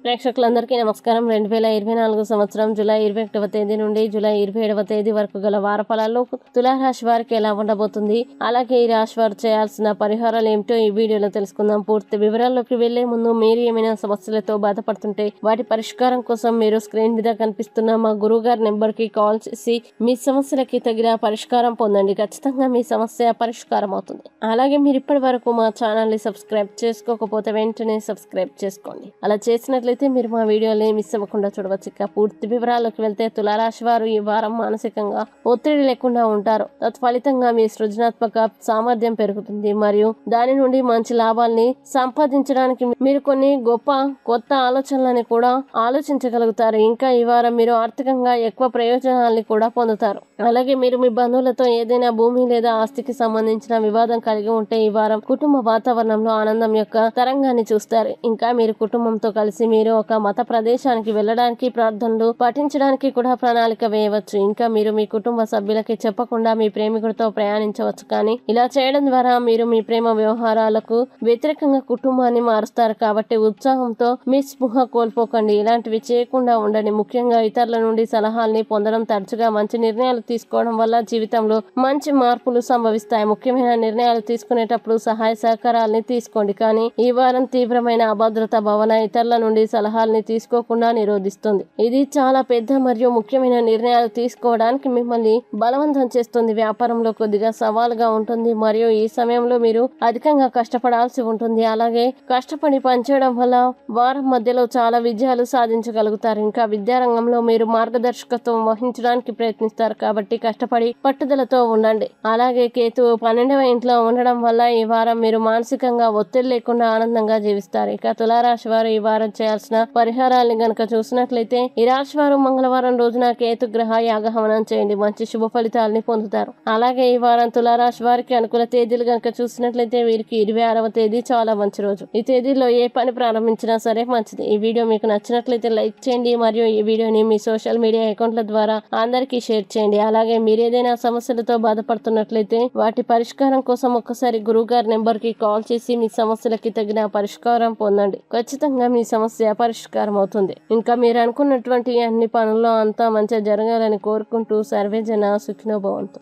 ప్రేక్షకులందరికీ నమస్కారం. 2024 సంవత్సరం జూలై 21వ తేదీ నుండి జూలై 27వ తేదీ వరకు గల వార ఫలాల్లో తులారాశి వారికి ఎలా ఉండబోతుంది, అలాగే ఈ రాశి వారు చేయాల్సిన పరిహారాలు ఏమిటో ఈ వీడియోలో తెలుసుకుందాం. పూర్తి వివరాల్లోకి వెళ్లే ముందు మీరు ఏమైనా సమస్యలతో బాధపడుతుంటే వాటి పరిష్కారం కోసం మీరు స్క్రీన్ మీద కనిపిస్తున్న మా గురువు గారి నెంబర్ కి కాల్ చేసి మీ సమస్యలకి తగిన పరిష్కారం పొందండి. ఖచ్చితంగా మీ సమస్య పరిష్కారం అవుతుంది. అలాగే మీరు ఇప్పటి వరకు మా ఛానల్ ని సబ్స్క్రైబ్ చేసుకోకపోతే వెంటనే సబ్స్క్రైబ్ చేసుకోండి. అలా చేసినట్లయితే మీరు మా వీడియోని మిస్ అవ్వకుండా చూడవచ్చు. ఇక పూర్తి వివరాల్లోకి వెళ్తే తులారాశి వారు ఈ వారం మానసికంగా ఒత్తిడి లేకుండా ఉంటారు. తత్ఫలితంగా మీ సృజనాత్మక సామర్థ్యం పెరుగుతుంది మరియు దాని నుండి మంచి లాభాల్ని సంపాదించడానికి మీరు కొన్ని కొత్త ఆలోచనలని కూడా ఆలోచించగలుగుతారు. ఇంకా ఈ వారం మీరు ఆర్థికంగా ఎక్కువ ప్రయోజనాల్ని కూడా పొందుతారు. అలాగే మీరు మీ బంధువులతో ఏదైనా భూమి లేదా ఆస్తికి సంబంధించిన వివాదం కలిగి ఉంటే ఈ వారం కుటుంబ వాతావరణంలో ఆనందం యొక్క తరంగాన్ని చూస్తారు. ఇంకా మీరు కుటుంబంతో కలిసి మీరు ఒక మత ప్రదేశానికి వెళ్ళడానికి, ప్రార్థనలు పఠించడానికి కూడా ప్రణాళిక వేయవచ్చు. ఇంకా మీరు మీ కుటుంబ సభ్యులకి చెప్పకుండా మీ ప్రేమికుడితో ప్రయాణించవచ్చు. కానీ ఇలా చేయడం ద్వారా మీరు మీ ప్రేమ వ్యవహారాలకు వ్యతిరేకంగా కుటుంబాన్ని మారుస్తారు. కాబట్టి ఉత్సాహంతో మీ స్పృహ కోల్పోకండి. ఇలాంటివి చేయకుండా ఉండండి. ముఖ్యంగా ఇతరుల నుండి సలహాల్ని పొందడం, తరచుగా మంచి నిర్ణయాలు తీసుకోవడం వల్ల జీవితంలో మంచి మార్పులు సంభవిస్తాయి. ముఖ్యమైన నిర్ణయాలు తీసుకునేటప్పుడు సహాయ సహకారాలని తీసుకోండి. కానీ ఈ వారం తీవ్రమైన అభద్రత భావన ఇతరుల నుండి సలహాల్ని తీసుకోకుండా నిరోధిస్తుంది. ఇది చాలా పెద్ద మరియు ముఖ్యమైన నిర్ణయాలు తీసుకోవడానికి మిమ్మల్ని బలవంతం చేస్తుంది. వ్యాపారంలో కొద్దిగా సవాలుగా ఉంటుంది మరియు ఈ సమయంలో మీరు అధికంగా కష్టపడాల్సి ఉంటుంది. అలాగే కష్టపడి పనిచేయడం వల్ల వారం మధ్యలో చాలా విజయాలు సాధించగలుగుతారు. ఇంకా విద్యారంగంలో మీరు మార్గదర్శకత్వం వహించడానికి ప్రయత్నిస్తారు. కాబట్టి కష్టపడి పట్టుదలతో ఉండండి. అలాగే కేతు 12వ ఇంట్లో ఉండడం వల్ల ఈ వారం మీరు మానసికంగా ఒత్తిడి లేకుండా ఆనందంగా జీవిస్తారు. ఇక తులారాశి వారు ఈ వారం చేయాల్సిన పరిహారాన్ని గనక చూసినట్లయితే ఈ రాశి వారు మంగళవారం రోజున కేతు గ్రహ యాగహవనం చేయండి. మంచి శుభ ఫలితాలని పొందుతారు. అలాగే ఈ వారం తులారాశి వారికి అనుకూల తేదీలు గనక చూసినట్లయితే వీరికి 26వ తేదీ చాలా మంచి రోజు. ఈ తేదీలో ఏ పని ప్రారంభించినా సరే మంచిది. ఈ వీడియో మీకు నచ్చినట్లయితే లైక్ చేయండి మరియు ఈ వీడియోని మీ సోషల్ మీడియా అకౌంట్ల ద్వారా అందరికీ షేర్ చేయండి. అలాగే మీరు ఏదైనా సమస్యలతో బాధపడుతున్నట్లయితే వాటి పరిష్కారం కోసం ఒక్కసారి గురువు గారి నెంబర్ కి కాల్ చేసి మీ సమస్యలకి తగిన పరిష్కారం పొందండి. ఖచ్చితంగా మీ సమస్య పరిష్కారం అవుతుంది. ఇంకా మీరు అనుకున్నటువంటి అన్ని పనుల్లో అంతా మంచిగా జరగాలని కోరుకుంటూ సర్వే జన సుఖినో భవంతు.